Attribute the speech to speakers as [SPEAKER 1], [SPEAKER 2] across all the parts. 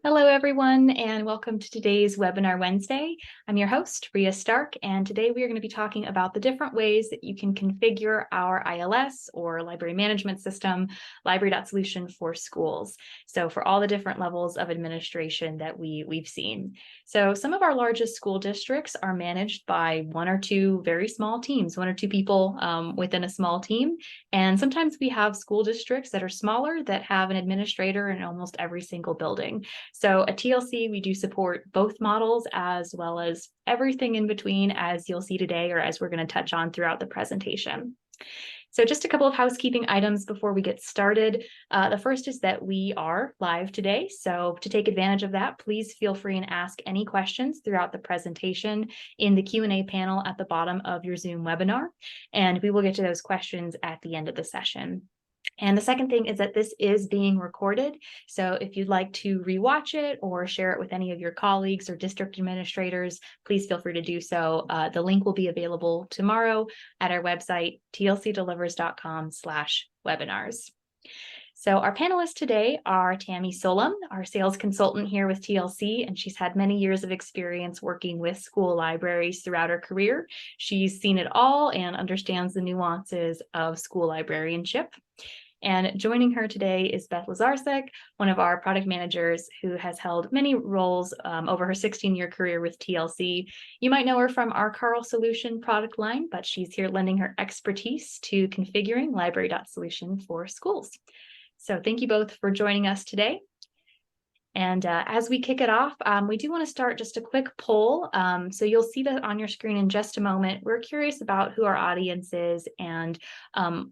[SPEAKER 1] Hello, everyone, and welcome to today's Webinar Wednesday. I'm your host, Ria Stark, and today we are going to be talking about the different ways that you can configure our ILS or library management system, library.solution for schools. So for all the different levels of administration that we've seen. So some of our largest school districts are managed by one or two very small teams, one or two people within a small team. And sometimes we have school districts that are smaller that have an administrator in almost every single building. So at TLC, we do support both models as well as everything in between, as you'll see today, or as we're going to touch on throughout the presentation. So just a couple of housekeeping items before we get started. The first is that we are live today. So to take advantage of that, please feel free and ask any questions throughout the presentation in the Q&A panel at the bottom of your Zoom webinar. And we will get to those questions at the end of the session. And the second thing is that this is being recorded. So if you'd like to rewatch it or share it with any of your colleagues or district administrators, please feel free to do so. The link will be available tomorrow at our website, tlcdelivers.com/webinars. So our panelists today are Tami Solum, our sales consultant here with TLC, and she's had many years of experience working with school libraries throughout her career. She's seen it all and understands the nuances of school librarianship. And joining her today is Beth Lazarczyk, one of our product managers who has held many roles over her 16-year career with TLC. You might know her from our Carl Solution product line, but she's here lending her expertise to configuring library.solution for schools. So thank you both for joining us today. And as we kick it off, we do want to start just a quick poll. So you'll see that on your screen in just a moment. We're curious about who our audience is and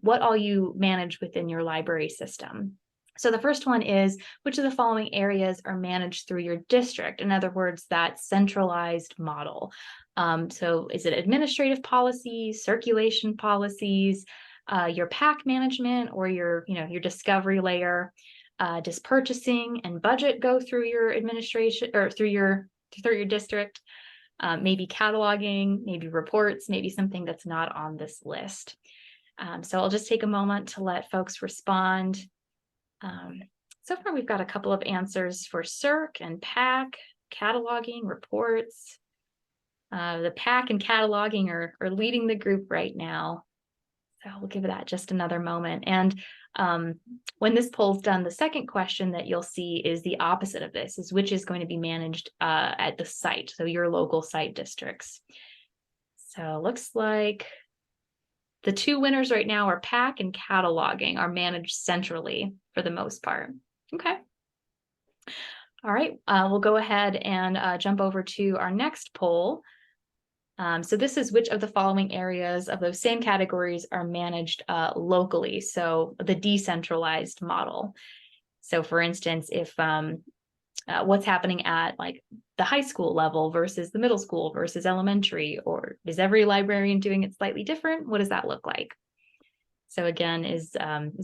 [SPEAKER 1] what all you manage within your library system. So the first one is, which of the following areas are managed through your district? In other words, that centralized model. So is it administrative policies, circulation policies, your PAC management, or your discovery layer? Does purchasing and budget go through your administration or through your district? Maybe cataloging, maybe reports, maybe something that's not on this list. So I'll just take a moment to let folks respond. So far, we've got a couple of answers for CIRC and PAC, cataloging, reports. The PAC and cataloging are leading the group right now. So we'll give that just another moment. And when this poll's done, the second question that you'll see is the opposite of this, is which is going to be managed at the site, so your local site districts. So it looks like the two winners right now are PAC and cataloging are managed centrally for the most part. Okay. All right, we'll go ahead and jump over to our next poll. So this is which of the following areas of those same categories are managed locally, so the decentralized model. So for instance, if what's happening at like the high school level versus the middle school versus elementary, or is every librarian doing it slightly different? What does that look like? So again, is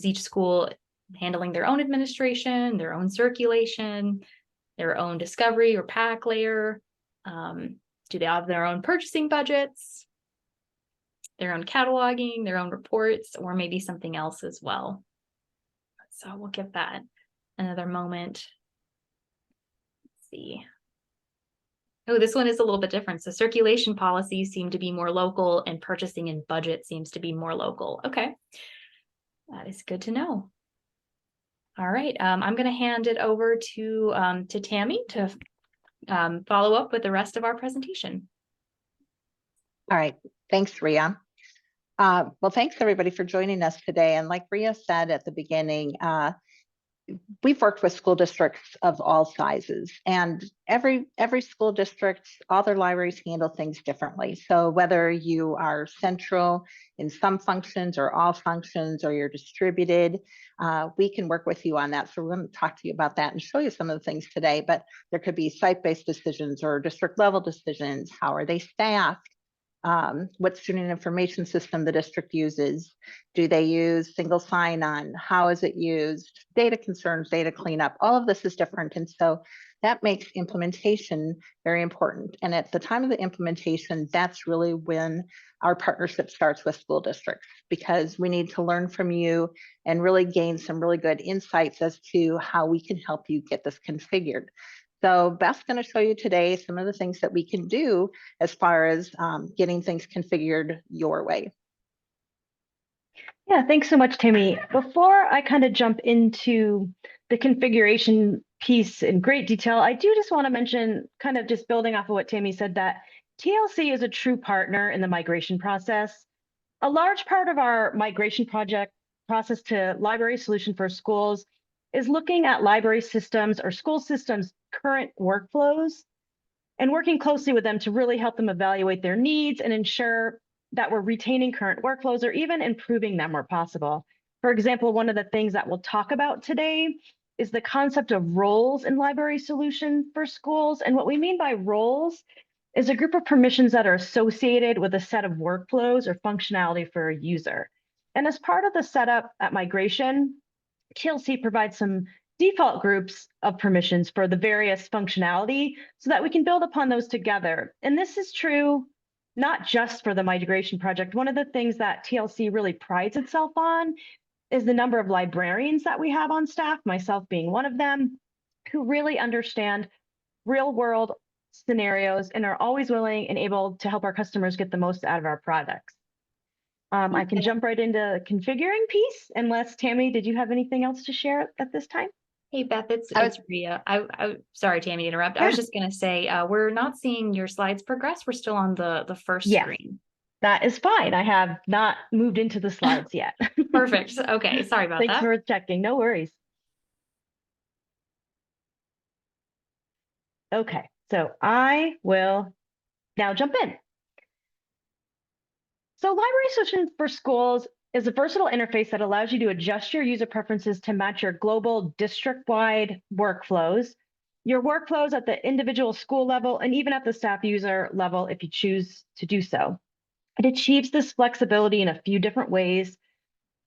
[SPEAKER 1] each school handling their own administration, their own circulation, their own discovery or PAC layer? Do they have their own purchasing budgets, their own cataloging, their own reports, or maybe something else as well? So we'll give that another moment. Let's see. Oh, this one is a little bit different. So circulation policies seem to be more local, and purchasing and budget seems to be more local. Okay, that is good to know. All right, I'm going to hand it over to Tami to follow up with the rest of our presentation.
[SPEAKER 2] All right, thanks, Ria. Well, thanks everybody for joining us today. And like Ria said at the beginning, we've worked with school districts of all sizes, and every school district, all their libraries handle things differently. So whether you are central in some functions or all functions, or you're distributed, we can work with you on that. So we're going to talk to you about that and show you some of the things today, but there could be site-based decisions or district level decisions. How are they staffed? what student information system the district uses. Do they use single sign-on? How is it used? Data concerns, data cleanup, all of this is different. And so that makes implementation very important. And at the time of the implementation, that's really when our partnership starts with school districts, because we need to learn from you and really gain some really good insights as to how we can help you get this configured. So Beth's going to show you today some of the things that we can do as far as getting things configured your way.
[SPEAKER 3] Yeah, thanks so much, Tami. Before I kind of jump into the configuration piece in great detail, I do just want to mention, kind of just building off of what Tami said, that TLC is a true partner in the migration process. A large part of our migration project process to library solution for schools is looking at library systems or school systems' current workflows and working closely with them to really help them evaluate their needs and ensure that we're retaining current workflows or even improving them where possible. For example, one of the things that we'll talk about today is the concept of roles in library solution for schools. And what we mean by roles is a group of permissions that are associated with a set of workflows or functionality for a user. And as part of the setup at migration, TLC provides some default groups of permissions for the various functionality so that we can build upon those together. And this is true not just for the migration project. One of the things that TLC really prides itself on is the number of librarians that we have on staff, myself being one of them, who really understand real world scenarios and are always willing and able to help our customers get the most out of our products. I can jump right into the configuring piece, unless Tami, did you have anything else to share at this time?
[SPEAKER 1] Hey, Beth, it's Rhea. I sorry, Tami, to interrupt. I was just going to say, we're not seeing your slides progress. We're still on the first screen.
[SPEAKER 3] That is fine. I have not moved into the slides yet.
[SPEAKER 1] Perfect. Okay. Sorry about that.
[SPEAKER 3] Thanks for checking. No worries. Okay. So I will now jump in. So Library Solution for Schools is a versatile interface that allows you to adjust your user preferences to match your global district-wide workflows, your workflows at the individual school level, and even at the staff user level if you choose to do so. It achieves this flexibility in a few different ways.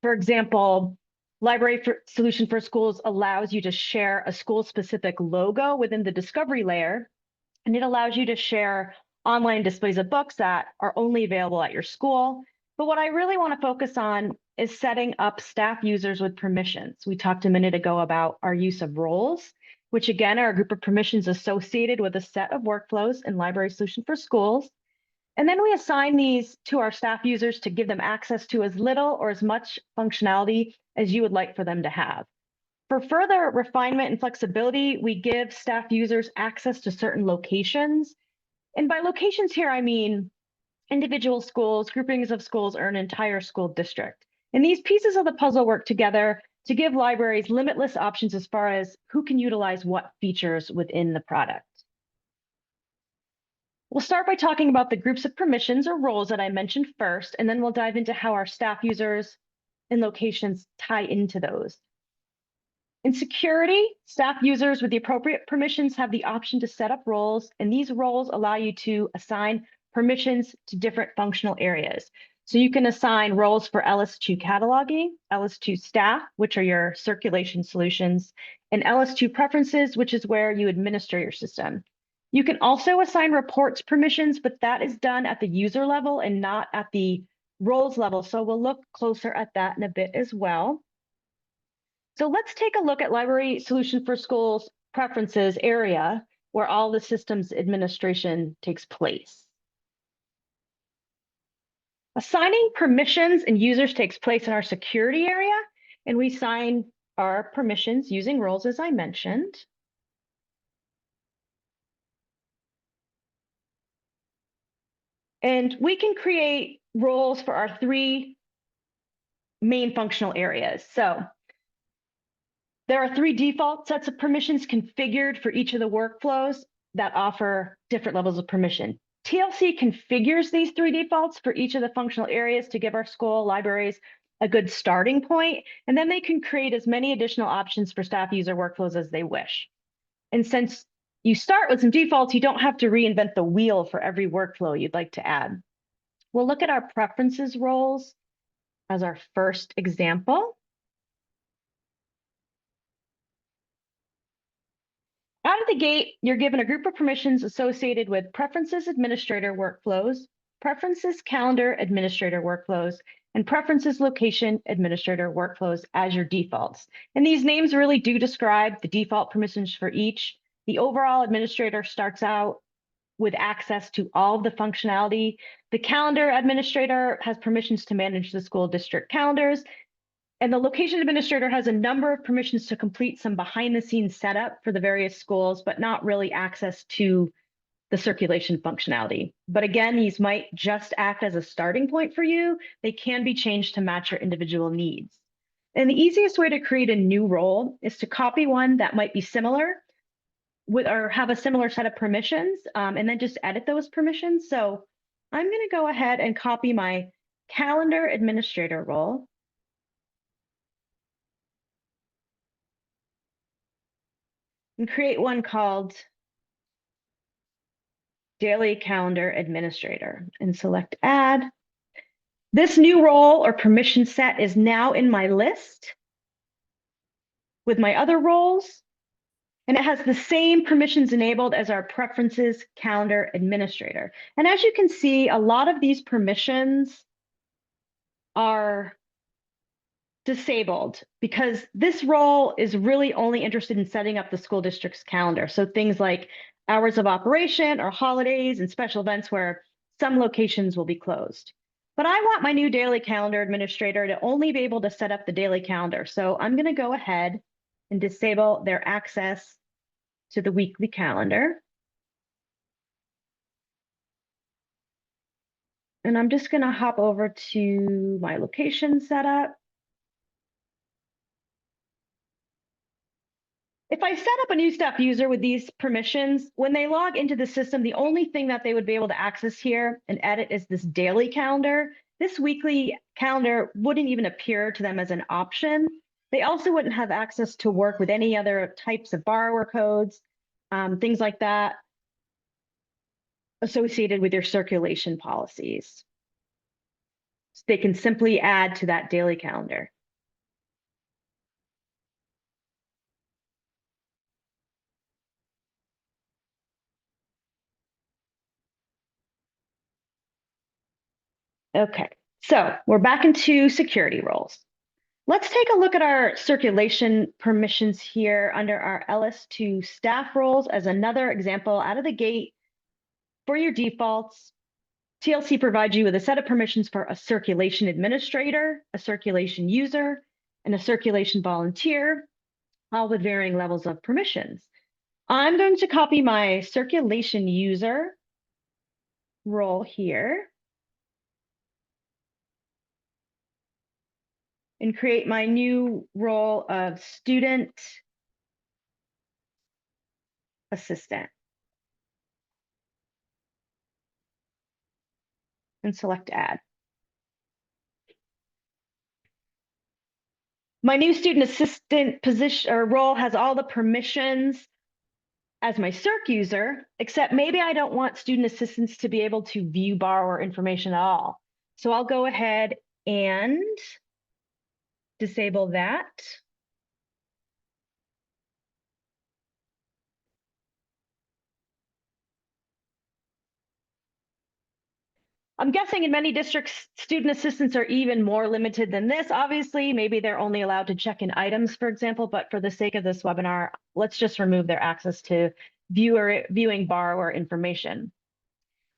[SPEAKER 3] For example, Library Solution for Schools allows you to share a school-specific logo within the discovery layer, and it allows you to share online displays of books that are only available at your school. But what I really want to focus on is setting up staff users with permissions. We talked a minute ago about our use of roles, which again are a group of permissions associated with a set of workflows in Library Solution for Schools. And then we assign these to our staff users to give them access to as little or as much functionality as you would like for them to have. For further refinement and flexibility, we give staff users access to certain locations. And by locations here, I mean individual schools, groupings of schools, or an entire school district. And these pieces of the puzzle work together to give libraries limitless options as far as who can utilize what features within the product. We'll start by talking about the groups of permissions or roles that I mentioned first, and then we'll dive into how our staff users and locations tie into those. In security, staff users with the appropriate permissions have the option to set up roles, and these roles allow you to assign permissions to different functional areas. So you can assign roles for LS2 cataloging, LS2 staff, which are your circulation solutions, and LS2 preferences, which is where you administer your system. You can also assign reports permissions, but that is done at the user level and not at the roles level. So we'll look closer at that in a bit as well. So let's take a look at Library Solution for Schools preferences area where all the systems administration takes place. Assigning permissions and users takes place in our security area, and we assign our permissions using roles, as I mentioned. And we can create roles for our three main functional areas. So there are three default sets of permissions configured for each of the workflows that offer different levels of permission. TLC configures these three defaults for each of the functional areas to give our school libraries a good starting point, and then they can create as many additional options for staff user workflows as they wish. And since you start with some defaults, you don't have to reinvent the wheel for every workflow you'd like to add. We'll look at our preferences roles as our first example. Out of the gate, you're given a group of permissions associated with preferences administrator workflows, preferences calendar administrator workflows, and preferences location administrator workflows as your defaults. And these names really do describe the default permissions for each. The overall administrator starts out with access to all of the functionality. The calendar administrator has permissions to manage the school district calendars. And the location administrator has a number of permissions to complete some behind the scenes setup for the various schools, but not really access to the circulation functionality. But again, these might just act as a starting point for you. They can be changed to match your individual needs. And the easiest way to create a new role is to copy one that might be similar with or have a similar set of permissions, and then just edit those permissions. So I'm going to go ahead and copy my calendar administrator role. And create one called Daily Calendar Administrator and select Add. This new role or permission set is now in my list with my other roles, and it has the same permissions enabled as our Preferences Calendar Administrator. And as you can see, a lot of these permissions are disabled because this role is really only interested in setting up the school district's calendar. So things like hours of operation or holidays and special events where some locations will be closed. But I want my new daily calendar administrator to only be able to set up the daily calendar. So I'm going to go ahead and disable their access to the weekly calendar. And I'm just going to hop over to my location setup. If I set up a new staff user with these permissions, when they log into the system, the only thing that they would be able to access here and edit is this daily calendar. This weekly calendar wouldn't even appear to them as an option. They also wouldn't have access to work with any other types of borrower codes, things like that, associated with your circulation policies. So they can simply add to that daily calendar. Okay, so we're back into security roles. Let's take a look at our circulation permissions here under our LS2 staff roles as another example out of the gate. For your defaults, TLC provides you with a set of permissions for a circulation administrator, a circulation user, and a circulation volunteer, all with varying levels of permissions. I'm going to copy my circulation user role here and create my new role of student assistant. And select Add. My new student assistant position or role has all the permissions as my circ user, except maybe I don't want student assistants to be able to view borrower information at all. So I'll go ahead and disable that. I'm guessing in many districts, student assistants are even more limited than this. Obviously, maybe they're only allowed to check in items, for example, but for the sake of this webinar, let's just remove their access to viewing borrower information.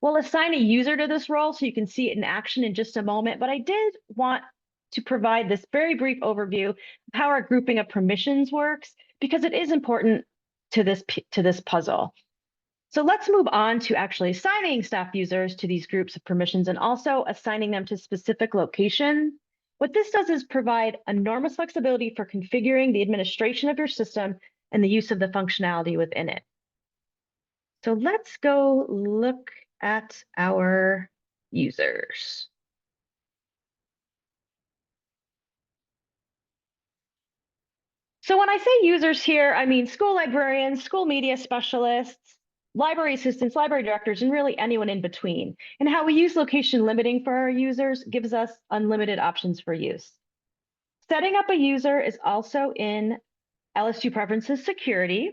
[SPEAKER 3] We'll assign a user to this role so you can see it in action in just a moment, but I did want to provide this very brief overview of how our grouping of permissions works, because it is important to this puzzle. So let's move on to actually assigning staff users to these groups of permissions and also assigning them to specific location. What this does is provide enormous flexibility for configuring the administration of your system and the use of the functionality within it. So let's go look at our users. So when I say users here, I mean school librarians, school media specialists, library assistants, library directors, and really anyone in between. And how we use location limiting for our users gives us unlimited options for use. Setting up a user is also in LS2 Preferences Security.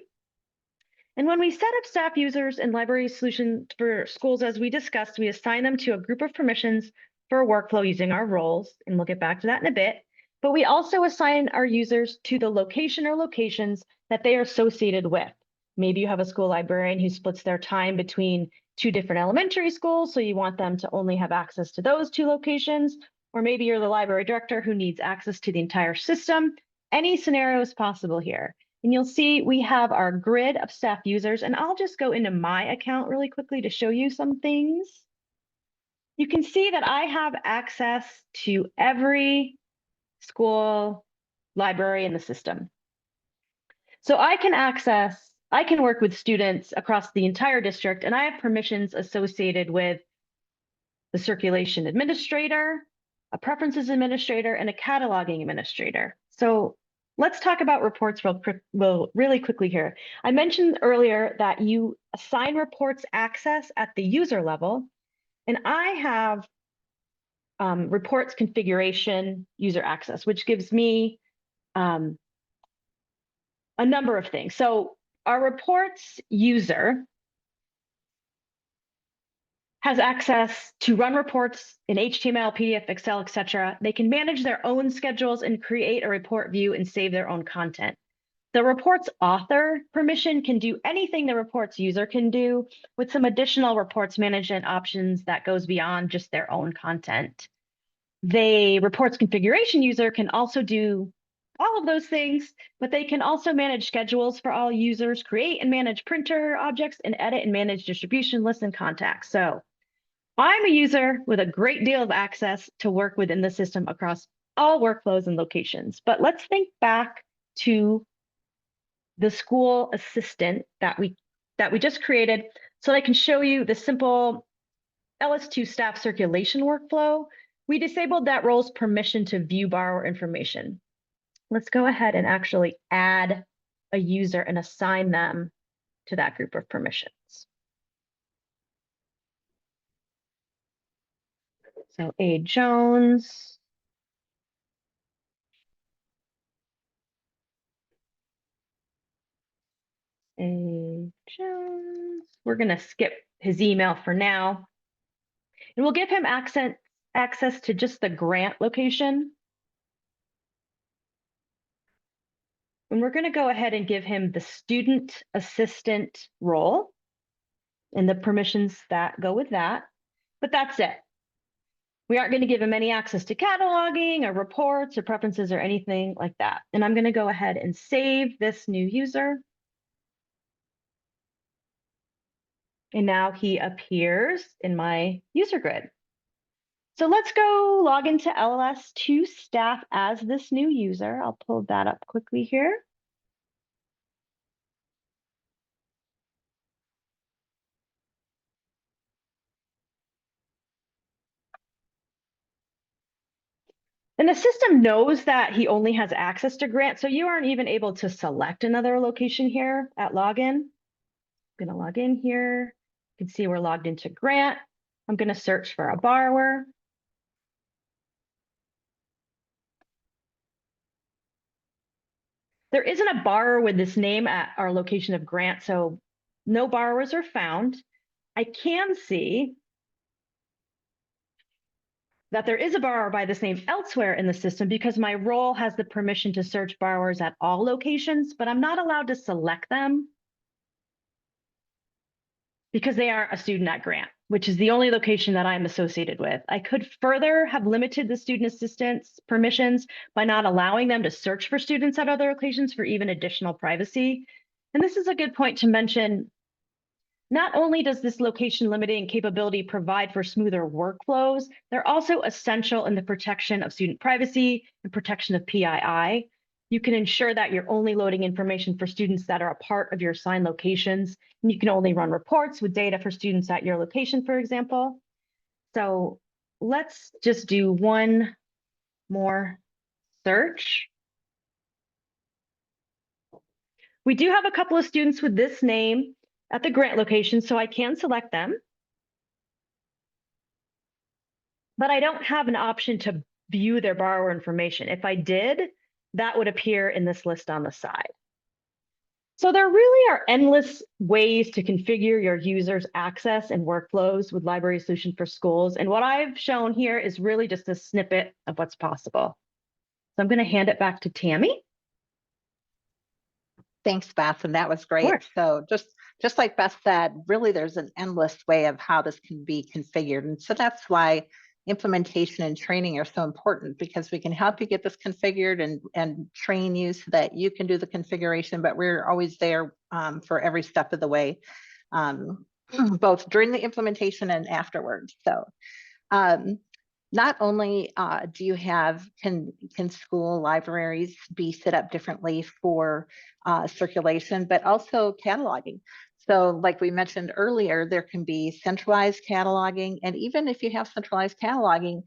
[SPEAKER 3] And when we set up staff users and library solutions for schools, as we discussed, we assign them to a group of permissions for a workflow using our roles, and we'll get back to that in a bit. But we also assign our users to the location or locations that they are associated with. Maybe you have a school librarian who splits their time between 2 different elementary schools, so you want them to only have access to those 2 locations. Or maybe you're the library director who needs access to the entire system. Any scenario is possible here. And you'll see we have our grid of staff users, and I'll just go into my account really quickly to show you some things. You can see that I have access to every school library in the system. So I can work with students across the entire district, and I have permissions associated with the circulation administrator, a preferences administrator, and a cataloging administrator. So let's talk about reports really quickly here. I mentioned earlier that you assign reports access at the user level, and I have reports configuration user access, which gives me a number of things. So our reports user has access to run reports in HTML, PDF, Excel, etc. They can manage their own schedules and create a report view and save their own content. The reports author permission can do anything the reports user can do, with some additional reports management options that goes beyond just their own content. The reports configuration user can also do all of those things, but they can also manage schedules for all users, create and manage printer objects, and edit and manage distribution lists and contacts. So I'm a user with a great deal of access to work within the system across all workflows and locations. But let's think back to the school assistant that we just created, so I can show you the simple LS2 staff circulation workflow. We disabled that role's permission to view borrower information. Let's go ahead and actually add a user and assign them to that group of permissions. So A. Jones. A. Jones. We're going to skip his email for now. And we'll give him access to just the grant location. And we're going to go ahead and give him the student assistant role and the permissions that go with that. But that's it. We aren't going to give him any access to cataloging or reports or preferences or anything like that. And I'm going to go ahead and save this new user. And now he appears in my user grid. So let's go log into LS2 staff as this new user. I'll pull that up quickly here. And the system knows that he only has access to grant, so you aren't even able to select another location here at login. I'm going to log in here. You can see we're logged into grant. I'm going to search for a borrower. There isn't a borrower with this name at our location of grant, so no borrowers are found. I can see that there is a borrower by this name elsewhere in the system because my role has the permission to search borrowers at all locations, but I'm not allowed to select them because they are a student at grant, which is the only location that I'm associated with. I could further have limited the student assistant's permissions by not allowing them to search for students at other locations for even additional privacy. And this is a good point to mention. Not only does this location limiting capability provide for smoother workflows, they're also essential in the protection of student privacy and protection of PII. You can ensure that you're only loading information for students that are a part of your assigned locations, and you can only run reports with data for students at your location, for example. So let's just do one more search. We do have a couple of students with this name at the grant location, so I can select them. But I don't have an option to view their borrower information. If I did, that would appear in this list on the side. So there really are endless ways to configure your users' access and workflows with Library Solution for Schools. And what I've shown here is really just a snippet of what's possible. So I'm going to hand it back to Tami.
[SPEAKER 2] Thanks, Beth, and that was great.
[SPEAKER 3] Sure.
[SPEAKER 2] So just like Beth said, really there's an endless way of how this can be configured. And so that's why implementation and training are so important, because we can help you get this configured and train you so that you can do the configuration, but we're always there for every step of the way, both during the implementation and afterwards. So not only do you have, can school libraries be set up differently for circulation, but also cataloging. So like we mentioned earlier, there can be centralized cataloging. And even if you have centralized cataloging,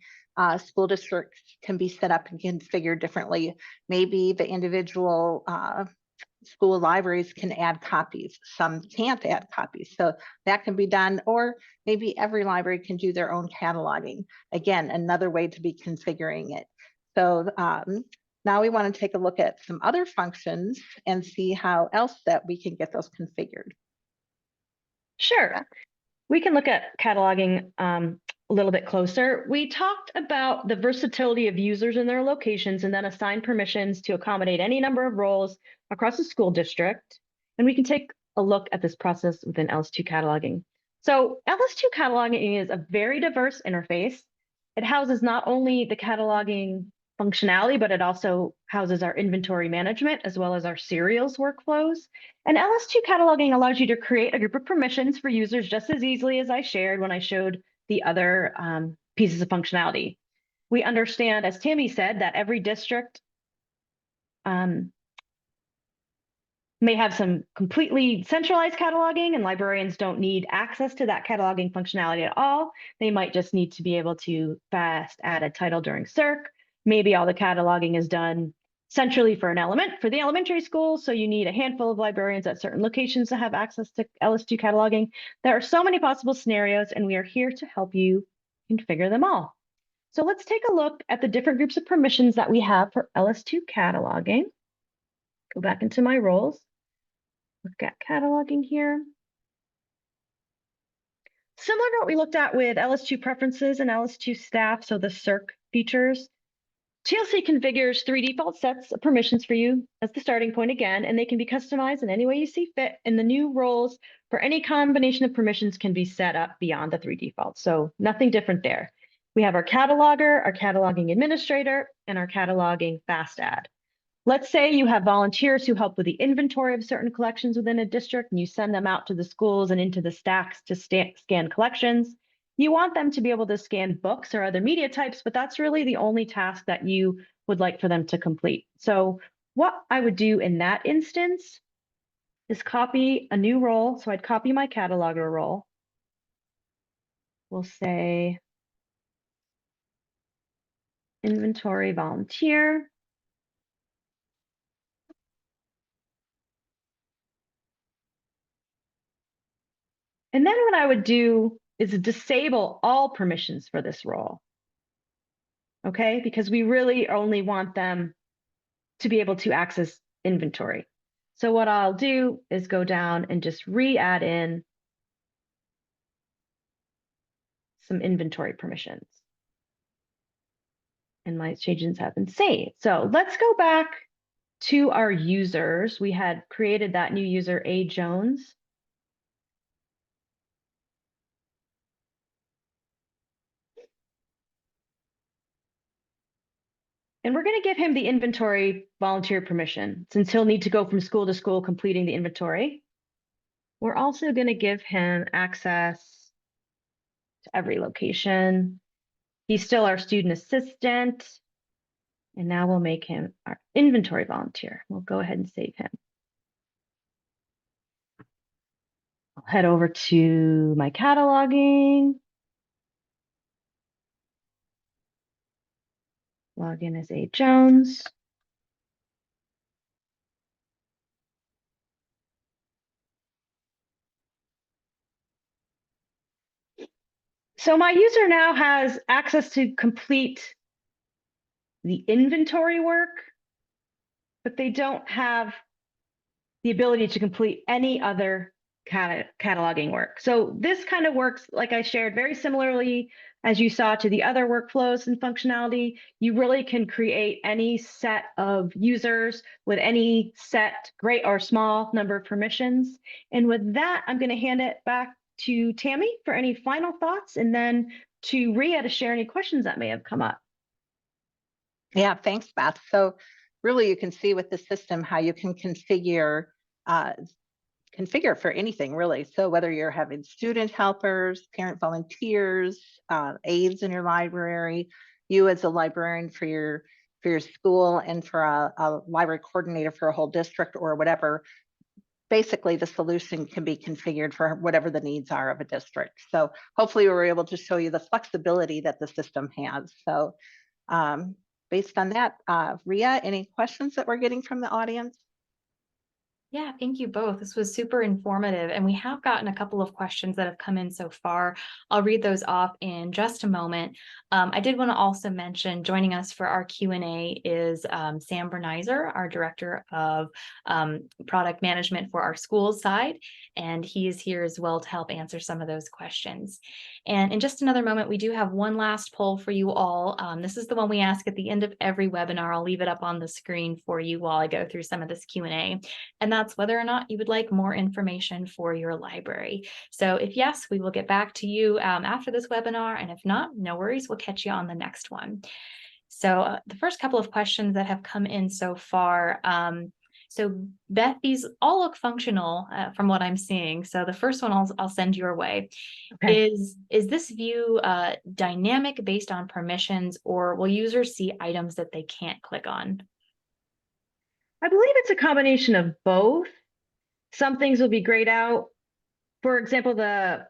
[SPEAKER 2] school districts can be set up and configured differently. Maybe the individual school libraries can add copies. Some can't add copies. So that can be done, or maybe every library can do their own cataloging. Again, another way to be configuring it. So now we want to take a look at some other functions and see how else that we can get those configured.
[SPEAKER 3] Sure. We can look at cataloging a little bit closer. We talked about the versatility of users and their locations, and then assign permissions to accommodate any number of roles across a school district. And we can take a look at this process within LS2 cataloging. So LS2 cataloging is a very diverse interface. It houses not only the cataloging functionality, but it also houses our inventory management as well as our serials workflows. And LS2 cataloging allows you to create a group of permissions for users just as easily as I shared when I showed the other pieces of functionality. We understand, as Tami said, that every district may have some completely centralized cataloging, and librarians don't need access to that cataloging functionality at all. They might just need to be able to fast add a title during circ. Maybe all the cataloging is done centrally for the elementary school, so you need a handful of librarians at certain locations to have access to LS2 cataloging. There are so many possible scenarios, and we are here to help you configure them all. So let's take a look at the different groups of permissions that we have for LS2 cataloging. Go back into my roles. Look at cataloging here. Similar to what we looked at with LS2 preferences and LS2 staff, so the circ features, TLC configures 3 default sets of permissions for you as the starting point again, and they can be customized in any way you see fit. And the new roles for any combination of permissions can be set up beyond the 3 defaults. So nothing different there. We have our cataloger, our cataloging administrator, and our cataloging fast add. Let's say you have volunteers who help with the inventory of certain collections within a district, and you send them out to the schools and into the stacks to scan collections. You want them to be able to scan books or other media types, but that's really the only task that you would like for them to complete. So what I would do in that instance is copy a new role. So I'd copy my cataloger role. We'll say inventory volunteer. And then what I would do is disable all permissions for this role. Okay, because we really only want them to be able to access inventory. So what I'll do is go down and just re-add in some inventory permissions. And my changes have been saved. So let's go back to our users. We had created that new user, A. Jones. And we're going to give him the inventory volunteer permission, since he'll need to go from school to school completing the inventory. We're also going to give him access to every location. He's still our student assistant. And now we'll make him our inventory volunteer. We'll go ahead and save him. I'll head over to my cataloging. Log in as A. Jones. So my user now has access to complete the inventory work, but they don't have the ability to complete any other cataloging work. So this kind of works, like I shared, very similarly as you saw to the other workflows and functionality. You really can create any set of users with any set, great or small, number of permissions. And with that, I'm going to hand it back to Tami for any final thoughts, and then to Ria to share any questions that may have come up.
[SPEAKER 2] Yeah, thanks, Beth. So really, you can see with the system how you can configure for anything, really. So whether you're having student helpers, parent volunteers, aides in your library, you as a librarian for your school, and for a library coordinator for a whole district or whatever, basically the solution can be configured for whatever the needs are of a district. So hopefully we were able to show you the flexibility that the system has. So based on that, Ria, any questions that we're getting from the audience?
[SPEAKER 1] Yeah, thank you both. This was super informative, and we have gotten a couple of questions that have come in so far. I'll read those off in just a moment. I did want to also mention, joining us for our Q&A is Sam Bernizer, our Director of Product Management for our schools side, and he is here as well to help answer some of those questions. And in just another moment, we do have one last poll for you all. This is the one we ask at the end of every webinar. I'll leave it up on the screen for you while I go through some of this Q&A. And that's whether or not you would like more information for your library. So if yes, we will get back to you after this webinar, and if not, no worries, we'll catch you on the next one. So the first couple of questions that have come in so far, so Beth, these all look functional from what I'm seeing. So the first one I'll send your way.
[SPEAKER 3] Okay.
[SPEAKER 1] Is this view dynamic based on permissions, or will users see items that they can't click on?
[SPEAKER 3] I believe it's a combination of both. Some things will be grayed out. For example, the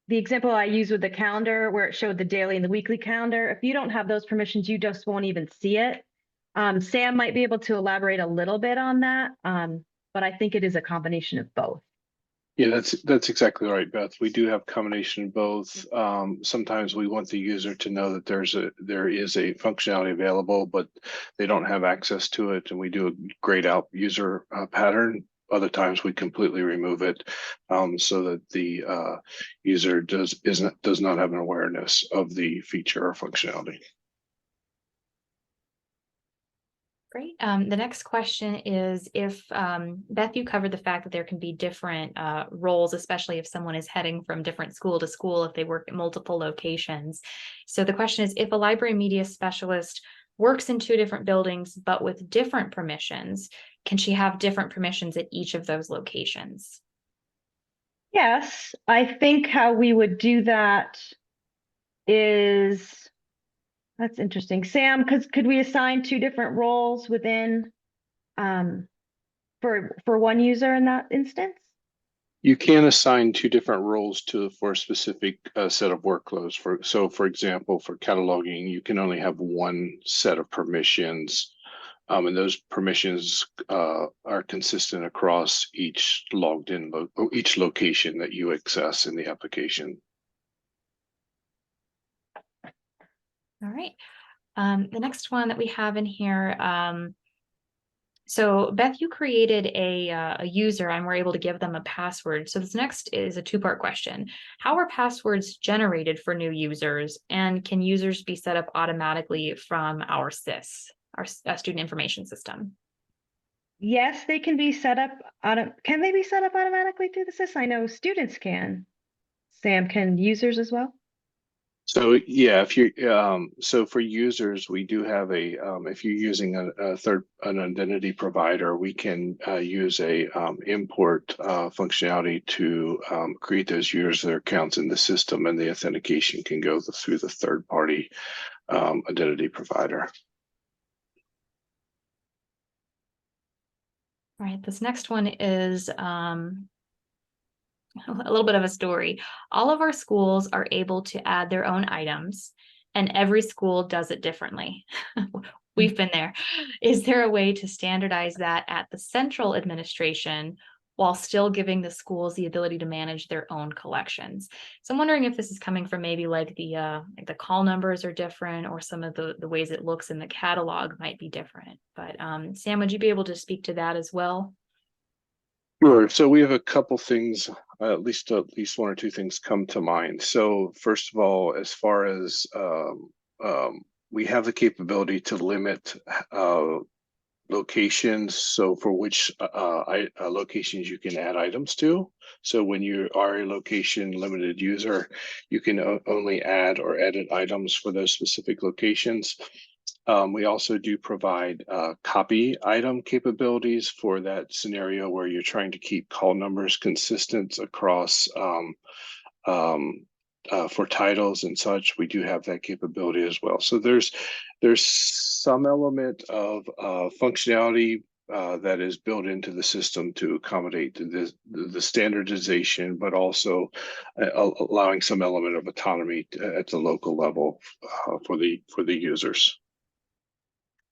[SPEAKER 3] example I used with the calendar, where it showed the daily and the weekly calendar, if you don't have those permissions, you just won't even see it. Sam might be able to elaborate a little bit on that, but I think it is a combination of both.
[SPEAKER 4] Yeah, that's exactly right, Beth. We do have combination of both. Sometimes we want the user to know that there is a functionality available, but they don't have access to it, and we do a grayed out user pattern. Other times we completely remove it, so that the user does not have an awareness of the feature or functionality.
[SPEAKER 1] Great. The next question is, if Beth, you covered the fact that there can be different roles, especially if someone is heading from different school to school, if they work at multiple locations. So the question is, if a library media specialist works in 2 different buildings, but with different permissions, can she have different permissions at each of those locations?
[SPEAKER 3] Yes, I think how we would do that is, that's interesting. Sam, could we assign 2 different roles within for one user in that instance?
[SPEAKER 4] You can assign 2 different roles for a specific set of workloads. For example, for cataloging, you can only have 1 set of permissions, and those permissions are consistent across each logged in each location that you access in the application.
[SPEAKER 1] All right. The next one that we have in here. So Beth, you created a user and were able to give them a password. So this next is a 2-part question. How are passwords generated for new users? And can users be set up automatically from our SIS, our student information system?
[SPEAKER 3] Yes, they can be set up. Can they be set up automatically through the SIS? I know students can. Sam, can users as well?
[SPEAKER 4] So yeah, if you so for users, we do have a if you're using an identity provider, we can use a import functionality to create those user accounts in the system, and the authentication can go through the third-party identity provider.
[SPEAKER 1] All right, this next one is a little bit of a story. All of our schools are able to add their own items, and every school does it differently. We've been there. Is there a way to standardize that at the central administration, while still giving the schools the ability to manage their own collections. So I'm wondering if this is coming from maybe like the call numbers are different, or some of the ways it looks in the catalog might be different. But Sam, would you be able to speak to that as well?
[SPEAKER 4] Sure. So we have a couple things, at least one or two things come to mind. So first of all, as far as we have the capability to limit locations, so for which locations you can add items to. So when you are a location limited user, you can only add or edit items for those specific locations. We also do provide copy item capabilities for that scenario where you're trying to keep call numbers consistent across for titles and such. We do have that capability as well. So there's some element of functionality that is built into the system to accommodate the standardization, but also allowing some element of autonomy at the local level for the users.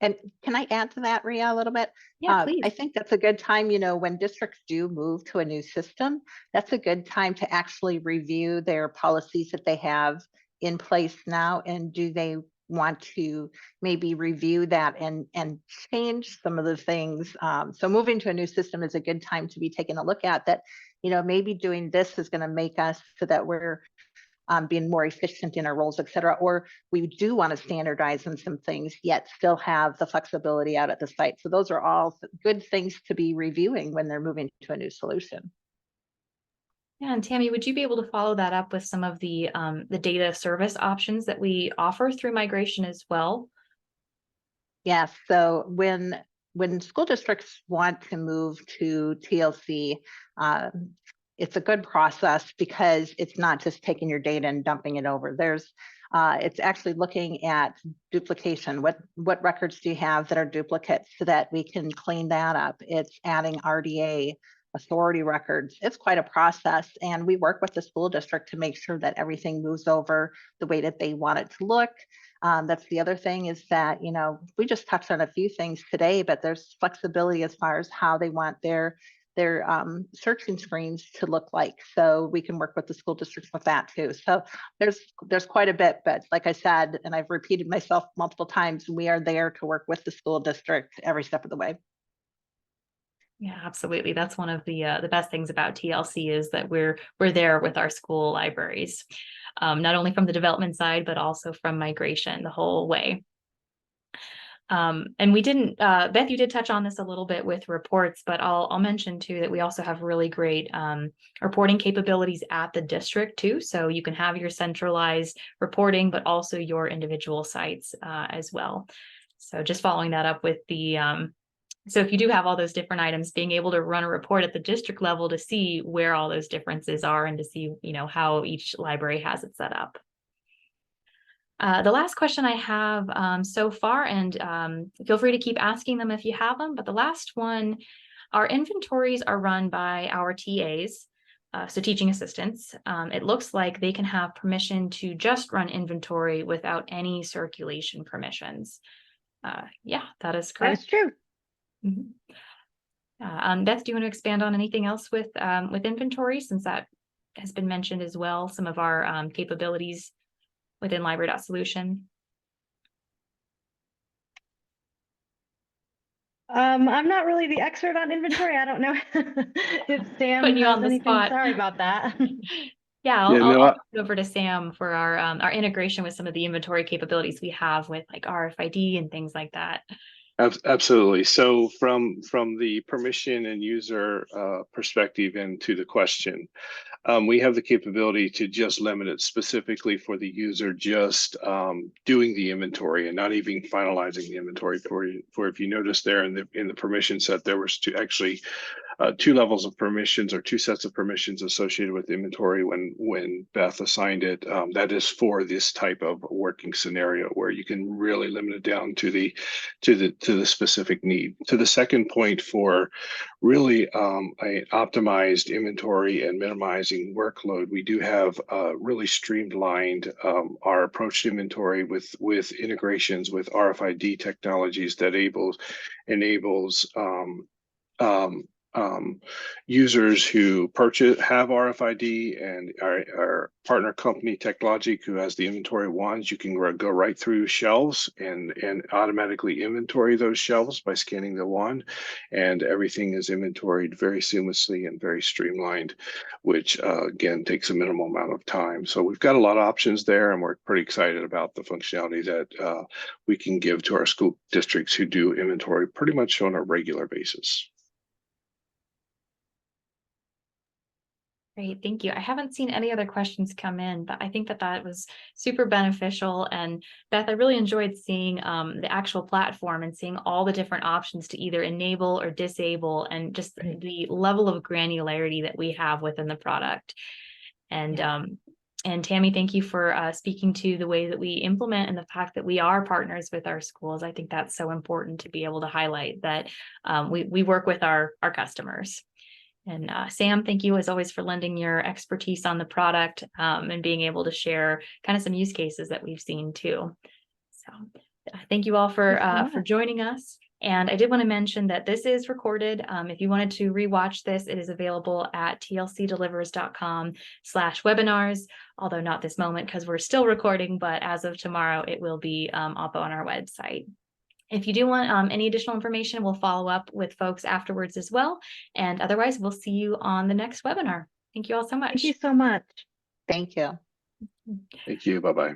[SPEAKER 2] And can I add to that, Ria, a little bit?
[SPEAKER 1] Yeah, please.
[SPEAKER 2] I think that's a good time, when districts do move to a new system, that's a good time to actually review their policies that they have in place now. And do they want to maybe review that and change some of the things? So moving to a new system is a good time to be taking a look at that. Maybe doing this is going to make us so that we're being more efficient in our roles, et cetera, or we do want to standardize on some things, yet still have the flexibility out at the site. So those are all good things to be reviewing when they're moving to a new solution.
[SPEAKER 1] Yeah, and Tami, would you be able to follow that up with some of the data service options that we offer through migration as well?
[SPEAKER 2] Yes. So when school districts want to move to TLC, it's a good process because it's not just taking your data and dumping it over. It's actually looking at duplication. What records do you have that are duplicates so that we can clean that up? It's adding RDA, authority records. It's quite a process. And we work with the school district to make sure that everything moves over the way that they want it to look. That's the other thing is that, we just touched on a few things today, but there's flexibility as far as how they want their searching screens to look like. So we can work with the school districts with that too. So there's quite a bit, but like I said, and I've repeated myself multiple times, we are there to work with the school district every step of the way.
[SPEAKER 1] Yeah, absolutely. That's one of the best things about TLC is that we're there with our school libraries, not only from the development side, but also from migration the whole way. And we didn't, Beth, you did touch on this a little bit with reports, but I'll mention too that we also have really great reporting capabilities at the district too. So you can have your centralized reporting, but also your individual sites as well. So just following that up with so if you do have all those different items, being able to run a report at the district level to see where all those differences are and to see, how each library has it set up. The last question I have so far, and feel free to keep asking them if you have them, but the last one, our inventories are run by our TAs, so teaching assistants. It looks like they can have permission to just run inventory without any circulation permissions. Yeah, that is correct.
[SPEAKER 3] That is true.
[SPEAKER 1] Mm-hmm. Beth, do you want to expand on anything else with inventory, since that has been mentioned as well, some of our capabilities within library.solution?
[SPEAKER 3] I'm not really the expert on inventory. I don't know if Sam
[SPEAKER 1] Putting you
[SPEAKER 3] has
[SPEAKER 1] on the
[SPEAKER 3] anything.
[SPEAKER 1] spot.
[SPEAKER 3] Sorry about that.
[SPEAKER 1] Yeah, I'll turn it over to Sam for our integration with some of the inventory capabilities we have with like RFID and things like that.
[SPEAKER 4] Absolutely. So from the permission and user perspective into the question, we have the capability to just limit it specifically for the user just doing the inventory and not even finalizing the inventory. For if you notice there in the permission set, there was two levels of permissions or two sets of permissions associated with inventory when Beth assigned it. That is for this type of working scenario where you can really limit it down to the specific need. To the second point, for really a optimized inventory and minimizing workload, we do have really streamlined our approach to inventory with integrations with RFID technologies that enables users who have RFID, and our partner company Techlogic, who has the inventory wands. You can go right through shelves and automatically inventory those shelves by scanning the wand, and everything is inventoried very seamlessly and very streamlined, which again takes a minimal amount of time. So we've got a lot of options there, and we're pretty excited about the functionality that we can give to our school districts who do inventory pretty much on a regular basis.
[SPEAKER 1] Great, thank you. I haven't seen any other questions come in, but I think that was super beneficial. And Beth, I really enjoyed seeing the actual platform and seeing all the different options to either enable or disable, and just the level of granularity that we have within the product. And and Tami, thank you for speaking to the way that we implement and the fact that we are partners with our schools. I think that's so important to be able to highlight that we work with our customers. And Sam, thank you as always for lending your expertise on the product and being able to share kind of some use cases that we've seen too. So thank you all for joining us. And I did want to mention that this is recorded. If you wanted to rewatch this, it is available at tlcdelivers.com/webinars, although not this moment because we're still recording, but as of tomorrow, it will be up on our website. If you do want any additional information, we'll follow up with folks afterwards as well. And otherwise, we'll see you on the next webinar. Thank you all so much.
[SPEAKER 3] Thank you so much.
[SPEAKER 2] Thank you.
[SPEAKER 4] Thank you. Bye-bye.